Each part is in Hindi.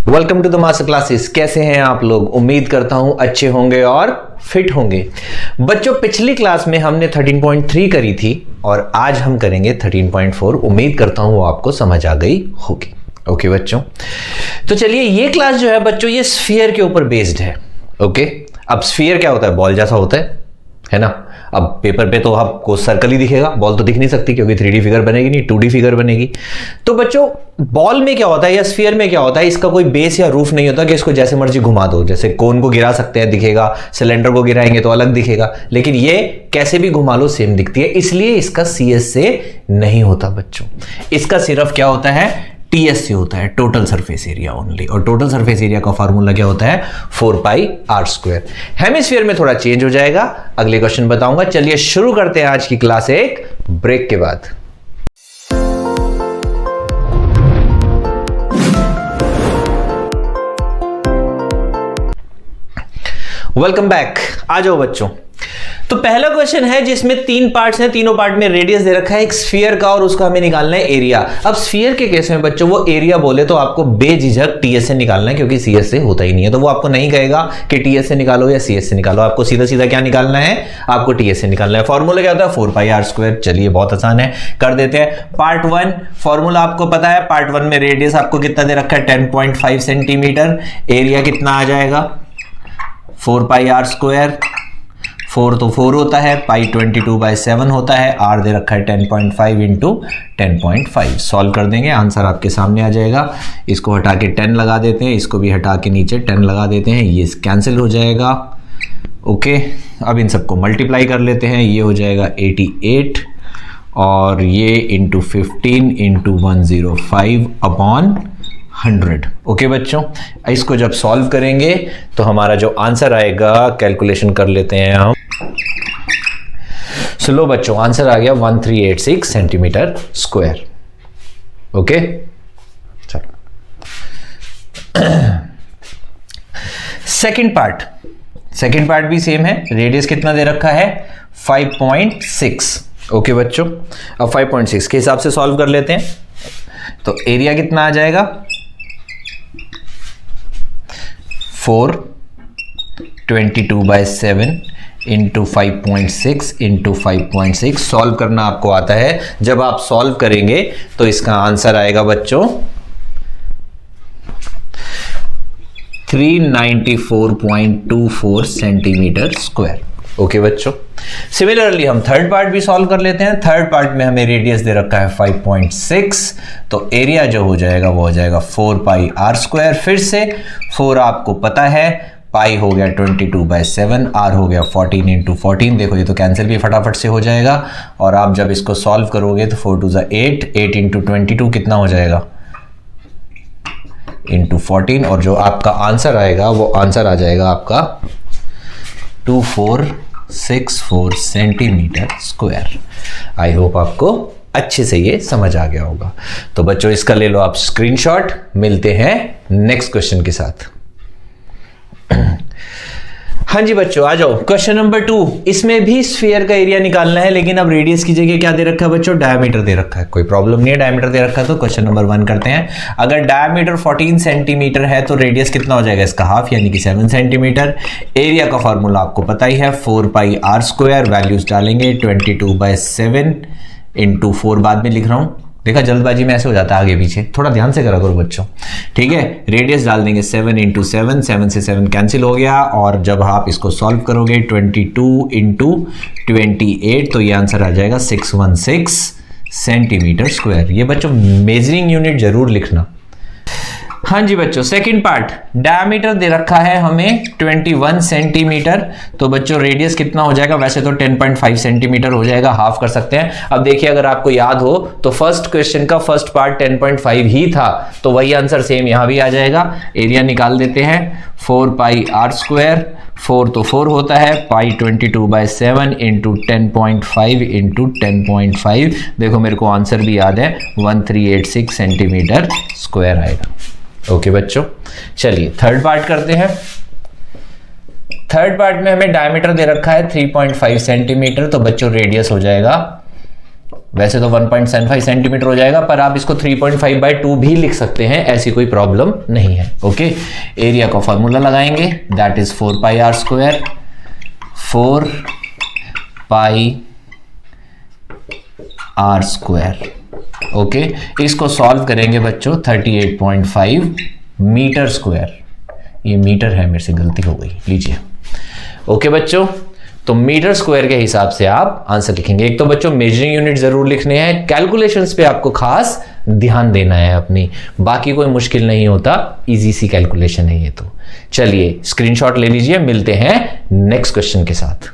Welcome to the master classes. कैसे हैं आप लोग? उम्मीद करता हूं अच्छे होंगे और फिट होंगे। बच्चों, पिछली क्लास में हमने 13.3 करी थी और आज हम करेंगे 13.4। उम्मीद करता हूं वो आपको समझ आ गई होगी। ओके बच्चों, तो चलिए ये क्लास जो है बच्चों ये स्फीयर के ऊपर बेस्ड है। ओके, अब स्फीयर क्या होता है? बॉल जैसा होता है ना। अब पेपर पे तो आपको सर्कल ही दिखेगा, बॉल तो दिख नहीं सकती क्योंकि 3D फिगर बनेगी नहीं, 2D फिगर बनेगी। तो बच्चों बॉल में क्या होता है या स्फीयर में क्या होता है, इसका कोई बेस या रूफ नहीं होता कि इसको जैसे मर्जी घुमा दो। जैसे कोन को गिरा सकते हैं, दिखेगा, सिलेंडर को गिराएंगे तो अलग दिखेगा, लेकिन ये कैसे भी घुमा लो सेम दिखती है। इसलिए इसका CS से नहीं होता बच्चों, इसका सिर्फ क्या होता है, TS से होता है, टोटल सरफेस एरिया ओनली। और टोटल सरफेस एरिया का फार्मूला क्या होता है? 4πr²। हेमिस्फीयर में थोड़ा चेंज हो जाएगा, अगले क्वेश्चन बताऊंगा। चलिए शुरू करते हैं आज की क्लास एक ब्रेक के बाद। Welcome back. आ जाओ बच्चों। तो पहला क्वेश्चन है जिसमें 3 पार्ट्स हैं, तीनों पार्ट में रेडियस दे रखा है एक स्फीयर का और उसका हमें निकालना है एरिया। अब स्फीयर के केस में बच्चों वो एरिया बोले तो आपको बेझिझक TS से निकालना है क्योंकि CS से होता ही नहीं है। तो वो आपको नहीं कहेगा कि TS से निकालो या CS से निकालो, आपको सीधा सीधा क्या निकालना है? आपको TS से निकालना है। फॉर्मूला क्या होता है? 4πr²। चलिए बहुत आसान है, कर देते हैं। पार्ट 1 फॉर्मूला आपको पता है। पार्ट 1 में रेडियस आपको कितना दे रखा है? 10.5 सेंटीमीटर। एरिया कितना आ जाएगा? 4πr²। 4 तो 4 होता है, पाई 22/7 होता है, R दे रखा है 10.5 इंटू 10.5। सॉल्व कर देंगे, आंसर आपके सामने आ जाएगा। इसको हटा के 10 लगा देते हैं, इसको भी हटा के नीचे 10 लगा देते हैं, ये कैंसिल हो जाएगा। ओके, अब इन सबको मल्टीप्लाई कर लेते हैं, ये हो जाएगा 88 और ये इंटू 15 इंटू 105 अपॉन 100। ओके बच्चों, इसको जब सॉल्व करेंगे तो हमारा जो आंसर आएगा, कैलकुलेशन कर लेते हैं हम। लो बच्चों, आंसर आ गया 1386 सेंटीमीटर स्क्वायर। ओके, चलो सेकंड पार्ट भी सेम है। रेडियस कितना दे रखा है? 5.6। ओके बच्चों, अब 5.6 के हिसाब से सॉल्व कर लेते हैं। तो एरिया कितना आ जाएगा? 4/22/7 इंटू 5.6 इंटू 5.6। सॉल्व करना आपको आता है। जब आप सॉल्व करेंगे तो इसका आंसर आएगा बच्चों 394.24 सेंटीमीटर स्क्वायर। ओके बच्चों, सिमिलरली हम थर्ड पार्ट भी सॉल्व कर लेते हैं। थर्ड पार्ट में हमें रेडियस दे रखा है 5.6, तो एरिया जो हो जाएगा वो हो जाएगा 4πr²। फिर से 4 आपको पता है, पाई हो गया 22/7, R हो गया 14 इंटू 14। देखो ये तो कैंसिल भी फटाफट से हो जाएगा। और आप जब इसको सॉल्व करोगे तो 4 2 8, 8 इंटू 22 कितना हो जाएगा? इंटू 14। और जो आपका आंसर आएगा वो आंसर आ जाएगा आपका 2464 सेंटीमीटर स्क्वायर। आई होप आपको अच्छे से ये समझ आ गया होगा। तो बच्चों इसका ले लो आप स्क्रीनशॉट। मिलते हैं नेक्स्ट क्वेश्चन के साथ। हाँ जी बच्चों, आ जाओ। क्वेश्चन नंबर 2, इसमें भी स्फीयर का एरिया निकालना है, लेकिन अब रेडियस की जगह क्या दे रखा है बच्चों? डायमीटर दे रखा है। कोई प्रॉब्लम नहीं है, डायमीटर दे रखा है। तो क्वेश्चन नंबर 1 करते हैं। अगर डायमीटर 14 सेंटीमीटर है तो रेडियस कितना हो जाएगा? इसका हाफ यानी कि 7 सेंटीमीटर। एरिया का फॉर्मूला आपको पता ही है, 4πr²। वैल्यूज डालेंगे 22/7 इंटू 4 बाद में लिख रहा हूं। देखा, जल्दबाजी में ऐसे हो जाता है आगे पीछे, थोड़ा ध्यान से करा करो बच्चों, ठीक है। रेडियस डाल देंगे 7 इंटू 7, 7 से 7 कैंसिल हो गया। और जब आप इसको सॉल्व करोगे 22 इंटू 28, तो ये आंसर आ जाएगा 616 सेंटीमीटर स्क्वायर। ये बच्चों मेजरिंग यूनिट जरूर लिखना। हाँ जी बच्चों, सेकंड पार्ट, डायमीटर दे रखा है हमें 21 सेंटीमीटर। तो बच्चों रेडियस कितना हो जाएगा? वैसे तो 10.5 सेंटीमीटर हो जाएगा, हाफ कर सकते हैं। अब देखिए, अगर आपको याद हो तो फर्स्ट क्वेश्चन का फर्स्ट पार्ट 10.5 ही था, तो वही आंसर सेम यहां भी आ जाएगा। एरिया निकाल देते हैं, 4πr²। 4 तो 4 होता है, पाई 22/7 इंटू 10.5 इंटू 10.5। देखो मेरे को आंसर भी याद है, 1386 सेंटीमीटर स्क्वायर आएगा। ओके बच्चों, चलिए थर्ड पार्ट करते हैं। थर्ड पार्ट में हमें डायमीटर दे रखा है 3.5 सेंटीमीटर। तो बच्चों रेडियस हो जाएगा वैसे तो 1.75 सेंटीमीटर हो जाएगा, पर आप इसको 3.5/2 भी लिख सकते हैं, ऐसी कोई प्रॉब्लम नहीं है। ओके, एरिया का फॉर्मूला लगाएंगे, that is 4πr², 4πr²। Okay, इसको सॉल्व करेंगे बच्चों 38.5 मीटर स्क्वायर। ये मीटर है, मेरे से गलती हो गई, लीजिए। ओके बच्चों, तो मीटर स्क्वायर के हिसाब से आप आंसर लिखेंगे। एक तो बच्चों मेजरिंग यूनिट जरूर लिखने हैं, कैलकुलेशंस पे आपको खास ध्यान देना है अपनी, बाकी कोई मुश्किल नहीं होता, इजी सी कैलकुलेशन है ये। तो चलिए स्क्रीनशॉट ले लीजिए, मिलते हैं नेक्स्ट क्वेश्चन के साथ।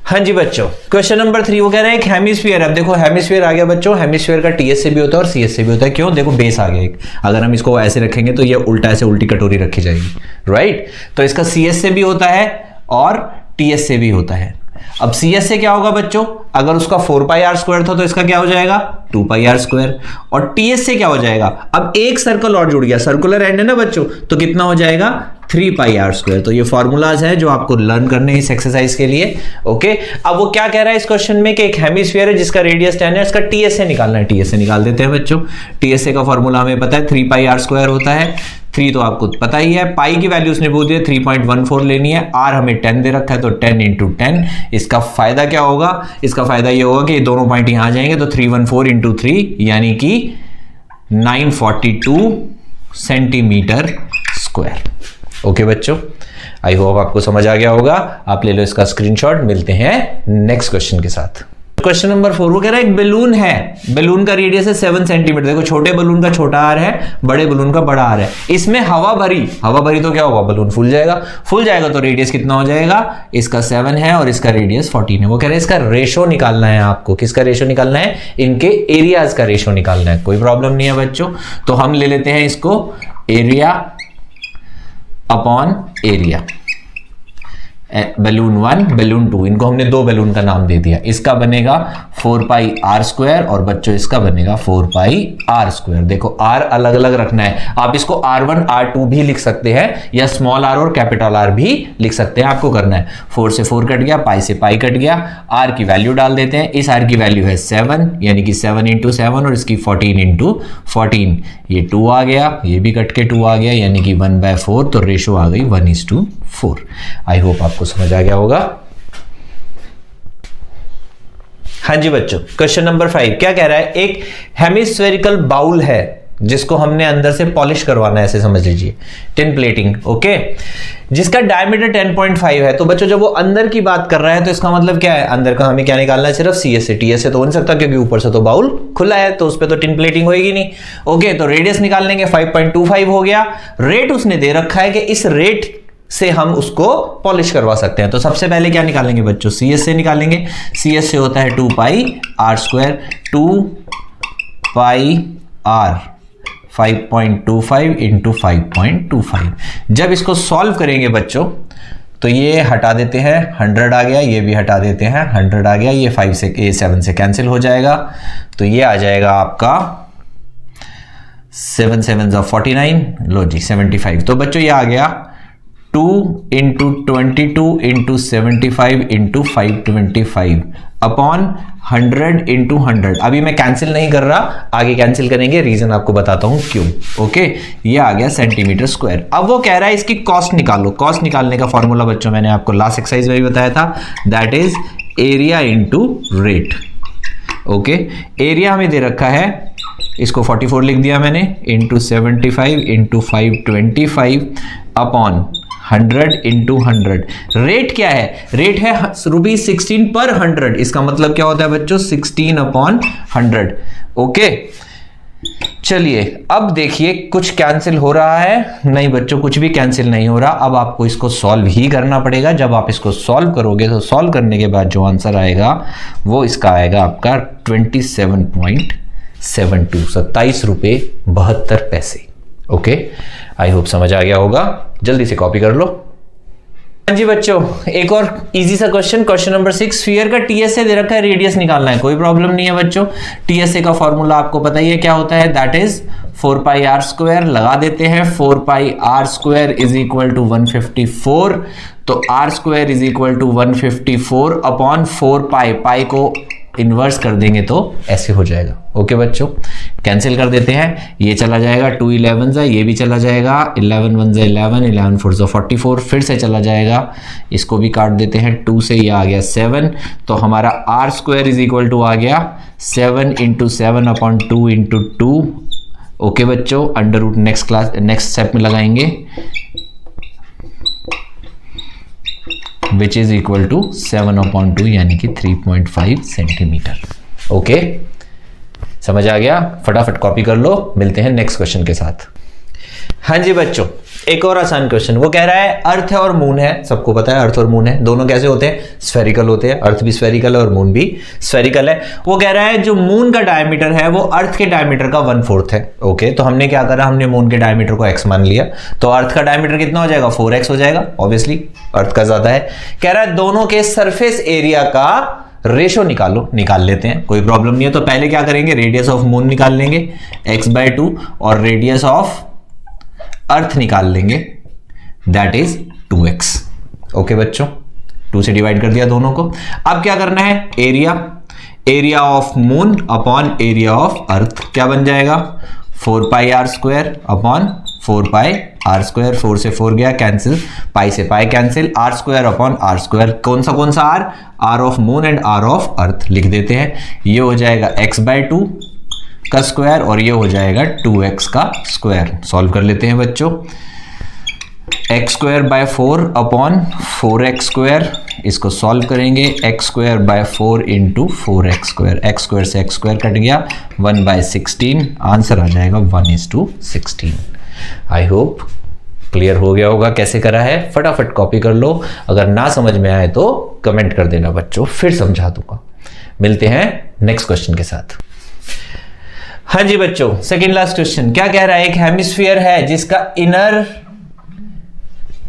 हाँ जी बच्चों, क्वेश्चन नंबर 3 वो कह रहे हैं एक हेमिस्फीयर। अब देखो हेमिस्फीयर आ गया बच्चों, हेमिस्फीयर का टीएस से भी होता है और सीएस से भी होता है। क्यों? देखो बेस आ गया एक, अगर हम इसको ऐसे रखेंगे तो ये उल्टा ऐसे उल्टी कटोरी रखी जाएगी, राइट। तो इसका सीएस से भी होता है और टीएस से भी होता है। अब सीएस से क्या होगा बच्चों, अगर उसका 4πr² था तो इसका क्या हो जाएगा 2πr², और टीएस से क्या हो जाएगा, अब एक सर्कल और जुड़ गया, सर्कुलर एंड है ना बच्चों, तो कितना हो जाएगा 3πr²। तो ये फॉर्मूलाज है जो आपको लर्न करने हैं इस एक्सरसाइज के लिए। ओके, अब वो क्या कह रहा है इस क्वेश्चन में कि एक हेमिस्फीयर है जिसका रेडियस 10 है, इसका टीएस से निकालना है। टीएस से निकाल देते हैं बच्चों। टीएस से का फॉर्मूला हमें पता है 3πr² होता है। 3 तो आपको पता ही है, पाई की वैल्यू उसने बोल दिया 3.14 लेनी है, आर हमें 10 दे रखा है तो 10 × 10। इसका फायदा क्या होगा, इसका फायदा ये होगा कि ये दोनों पॉइंट यहां आ जाएंगे, तो 314 × 3 यानी कि 942 सेंटीमीटर स्क्वायर। ओके बच्चों, आई होप आपको समझ आ गया होगा। आप ले लो इसका स्क्रीनशॉट, मिलते हैं नेक्स्ट क्वेश्चन के साथ। क्वेश्चन नंबर 4 वो कह रहा है एक बैलून है, बैलून का रेडियस है 7 सेंटीमीटर। देखो छोटे बैलून का छोटा आर है, बड़े बैलून का बड़ा आर है। इसमें हवा भरी तो क्या होगा, बैलून फूल जाएगा तो रेडियस कितना हो जाएगा, इसका 7 है और इसका रेडियस 14 है। वो कह रहे हैं इसका रेशो निकालना है आपको। किसका रेशो निकालना है, इनके एरियाज का रेशो निकालना है। कोई प्रॉब्लम नहीं है बच्चों, तो हम ले लेते हैं इसको area upon area. Balloon 1 balloon 2, इनको हमने दो बैलून का नाम दे दिया। इसका बनेगा 4πr² और बच्चों इसका बनेगा 4πr²। देखो r अलग अलग रखना है, आप इसको r1 r2 भी लिख सकते हैं या स्मॉल r और कैपिटल R भी लिख सकते हैं। आपको करना है 4 से 4 कट गया, पाई से पाई कट गया, r की वैल्यू डाल देते हैं। इस r की वैल्यू है 7 यानी कि 7 × 7 और इसकी 14 × 14, ये 2 आ गया, ये भी कट के 2 आ गया यानी कि 1/4। तो रेशो आ गई 1:4। आई होप आपको समझ आ गया होगा। हाँ जी बच्चों, क्वेश्चन नंबर 5 क्या कह रहा है, एक हेमिस्फेरिकल बाउल है जिसको हमने अंदर से पॉलिश करवाना है, ऐसे समझ लीजिए, टिन प्लेटिंग। ओके, जिसका डायमीटर 10.5 है। तो बच्चों जब वो अंदर की बात कर रहा है तो इसका मतलब क्या है, अंदर का हमें क्या निकालना है, सिर्फ सीएस से। टीएस से तो हो नहीं सकता क्योंकि ऊपर से तो बाउल खुला है, तो उस पर तो टिन प्लेटिंग होगी नहीं। ओके, तो रेडियस निकाल लेंगे, 5.25 हो गया। रेट उसने दे रखा है कि इस रेट से हम उसको पॉलिश करवा सकते हैं। तो सबसे पहले क्या निकालेंगे बच्चों, सीएस से निकालेंगे। सीएस से होता है 2πr², 2πr 5.25 × 5.25। जब इसको सॉल्व करेंगे बच्चों तो ये हटा देते हैं, 100 आ गया, ये भी हटा देते हैं, 100 आ गया, ये 5 से 7 से कैंसिल हो जाएगा। तो ये आ जाएगा आपका 7 7 49, लो जी 75। तो बच्चों ये आ गया 2 × 22 × 75 × 525 अपॉन 100 × 100। अभी मैं कैंसिल नहीं कर रहा, आगे कैंसिल करेंगे, रीजन आपको बताता हूं क्यों। ओके, ये आ गया सेंटीमीटर स्क्वायर। अब वो कह रहा है इसकी कॉस्ट निकालो। कॉस्ट निकालने का फॉर्मूला बच्चों मैंने आपको लास्ट एक्सरसाइज में भी बताया था, that is area into rate. Okay, area हमें दे रखा है, इसको 44 लिख दिया मैंने, इंटू 75 × 525 अपॉन 100 × 100। रेट क्या है, रेट है ₹16 पर 100। इसका मतलब क्या होता है बच्चों, 16/100। ओके, चलिए अब देखिए कुछ कैंसिल हो रहा है, नहीं बच्चों कुछ भी कैंसिल नहीं हो रहा। अब आपको इसको सॉल्व ही करना पड़ेगा। जब आप इसको सॉल्व करोगे तो सॉल्व करने के बाद जो आंसर आएगा वो इसका आएगा आपका 27.72, ₹27.72। ओके, आई होप समझ आ गया होगा, जल्दी से कॉपी कर लो। हाँ जी बच्चों, एक और इजी सा क्वेश्चन, क्वेश्चन नंबर 6। स्फीयर का टीएसए दे रखा है, रेडियस निकालना है। कोई प्रॉब्लम नहीं है बच्चों, टीएसए का फॉर्मूला आपको पता ही है क्या होता है, दैट इज 4πr²। लगा देते हैं 4πr² इज इक्वल टू 154। तो r² is equal to 154 upon 4π, pi को इन्वर्स कर देंगे तो ऐसे हो जाएगा। ओके बच्चों, कैंसिल कर देते हैं, ये चला जाएगा 2 11 ये भी चला जाएगा, 11 1 11, 11 4 44, फिर से चला जाएगा, इसको भी काट देते हैं, 2 से ये आ गया 7, तो हमारा r square is equal to आ गया 7 × 7 अपॉन 2 × 2। ओके बच्चों, अंडर रूट नेक्स्ट स्टेप में लगाएंगे, which is equal to 7 upon 2 यानी कि 3.5 सेंटीमीटर। ओके, समझ आ गया? फटाफट कॉपी कर लो, मिलते हैं नेक्स्ट क्वेश्चन के साथ। हाँ जी बच्चों, एक और आसान क्वेश्चन, वो कह रहा है अर्थ है और मून है, सबको पता है अर्थ और मून है, दोनों कैसे होते हैं? स्फेरिकल होते हैं, अर्थ भी स्फेरिकल है और मून भी स्फेरिकल है। वो कह रहा है जो मून का डायमीटर है वो अर्थ के डायमीटर का 1/4 है। ओके, तो हमने क्या करा, हमने मून के डायमीटर को x मान लिया, तो अर्थ का डायमीटर कितना हो जाएगा? 4x हो जाएगा, ऑब्वियसली अर्थ का ज्यादा है। कह रहा है दोनों के सरफेस एरिया का रेशो निकालो, निकाल लेते हैं, कोई प्रॉब्लम नहीं है। तो पहले क्या करेंगे, रेडियस ऑफ मून निकाल लेंगे x/2 और रेडियस ऑफ अर्थ निकाल लेंगे, दैट इज 2x। ओके बच्चों, 2 से डिवाइड कर दिया दोनों को। अब क्या करना है, area of moon upon area of earth क्या बन जाएगा? 4πr² अपॉन 4πr², 4 से 4 गया कैंसिल, पाई से pi cancel, r² upon r², कौन सा r of moon and r of earth लिख देते हैं। ये हो जाएगा x/2 का स्क्वायर और ये हो जाएगा 2x का स्क्वायर। सॉल्व कर लेते हैं बच्चों, x²/4 अपॉन 4x², इसको सॉल्व करेंगे, x²/4 × 4x², x² से x² कट गया, 1/16, आंसर आ जाएगा 1:16। आई होप क्लियर हो गया होगा कैसे करा है। फटाफट कॉपी कर लो, अगर ना समझ में आए तो कमेंट कर देना बच्चों, फिर समझा दूंगा। मिलते हैं नेक्स्ट क्वेश्चन के साथ। हाँ जी बच्चों, सेकंड लास्ट क्वेश्चन क्या कह रहा है, एक हेमिस्फीयर है जिसका इनर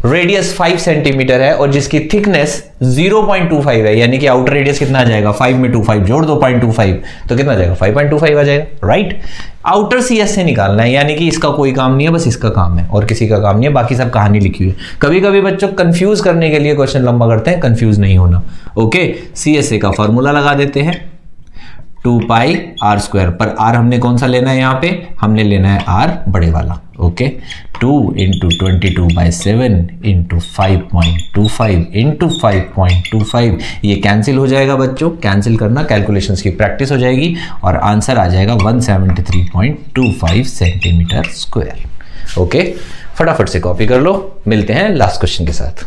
रेडियस 5 सेंटीमीटर है और जिसकी थिकनेस 0.25 है, यानी कि आउटर रेडियस कितना आ जाएगा, 5 में 25 जोड़ दो 0.25 तो कितना आ जाएगा, 5.25 आ जाएगा, राइट। आउटर CS से निकालना है, यानी कि इसका कोई काम नहीं है, बस इसका काम है और किसी का काम नहीं है, बाकी सब कहानी लिखी हुई है। कभी कभी बच्चों कंफ्यूज करने के लिए क्वेश्चन लंबा करते हैं, कंफ्यूज नहीं होना। ओके, CSA का फॉर्मूला लगा देते हैं, 2πr², पर r हमने कौन सा लेना है, यहाँ पे हमने लेना है r बड़े वाला। ओके, 2 × 22/7 × 5.25 × 5.25, ये कैंसिल हो जाएगा बच्चों, कैंसिल करना, कैलकुलेशंस की प्रैक्टिस हो जाएगी और आंसर आ जाएगा 173.25 सेंटीमीटर स्क्वायर। ओके, फटाफट से कॉपी कर लो, मिलते हैं लास्ट क्वेश्चन के साथ।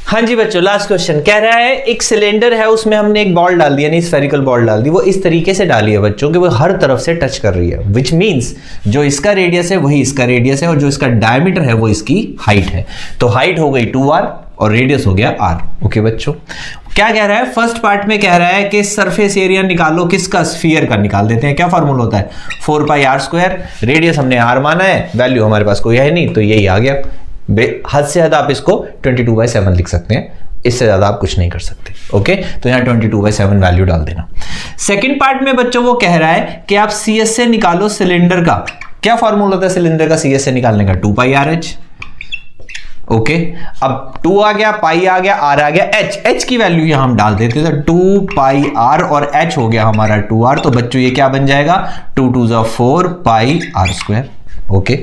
हाँ जी बच्चों, लास्ट क्वेश्चन कह रहा है एक सिलेंडर है, उसमें हमने एक बॉल डाल दी, यानी स्फेरिकल बॉल डाल दी, वो इस तरीके से डाली है बच्चों कि वो हर तरफ से टच कर रही है, विच मींस जो इसका रेडियस है वही इसका रेडियस है और जो इसका डायमीटर है वो इसकी हाइट है। तो हाइट हो गई 2r और रेडियस हो गया r। ओके बच्चों, क्या कह रहा है, फर्स्ट पार्ट में कह रहा है कि सरफेस एरिया निकालो, किसका, स्फीयर का निकाल देते हैं। क्या फॉर्मूला होता है, 4πr², रेडियस हमने r माना है, वैल्यू हमारे पास कोई है नहीं तो यही आ गया। हद से ज्यादा आप इसको 22/7 लिख सकते हैं, इससे ज्यादा आप कुछ नहीं कर सकते। ओके, तो यहाँ 22/7 वैल्यू डाल देना। सेकंड पार्ट में बच्चों वो कह रहा है कि आप CS से निकालो सिलेंडर का। क्या फॉर्मूला होता है सिलेंडर का CS से निकालने का, 2πrh। ओके, अब 2 आ गया, पाई आ गया, r आ गया, h की वैल्यू यहां हम डाल देते हैं, तो 2πr और h हो गया हमारा 2r। तो बच्चों ये क्या बन जाएगा, 2 2 4πr²। ओके,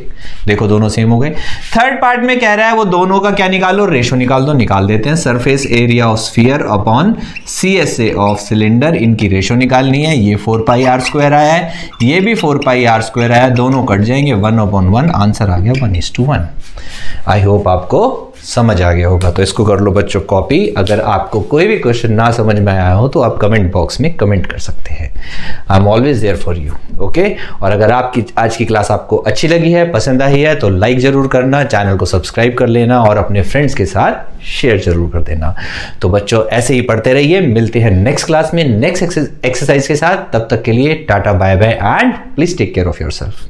देखो दोनों सेम हो गए। थर्ड पार्ट में कह रहा है वो दोनों का क्या निकालो, रेशो निकाल दो, निकाल देते हैं। Surface area of sphere upon CSA of cylinder, इनकी रेशो निकालनी है। ये 4πr² आया है, ये भी 4πr² आया है, दोनों कट जाएंगे, 1/1, आंसर आ गया 1:1। आई होप आपको समझ आ गया होगा, तो इसको कर लो बच्चों कॉपी। अगर आपको कोई भी क्वेश्चन ना समझ में आया हो तो आप कमेंट बॉक्स में कमेंट कर सकते हैं, I am always there for you. Okay, और अगर आपकी आज की क्लास आपको अच्छी लगी है, पसंद आई है, तो लाइक जरूर करना, चैनल को सब्सक्राइब कर लेना और अपने फ्रेंड्स के साथ शेयर जरूर कर देना। तो बच्चों ऐसे ही पढ़ते रहिए, मिलते हैं नेक्स्ट क्लास में नेक्स्ट एक्सरसाइज के साथ। तब तक के लिए tata bye bye and please take care of yourself.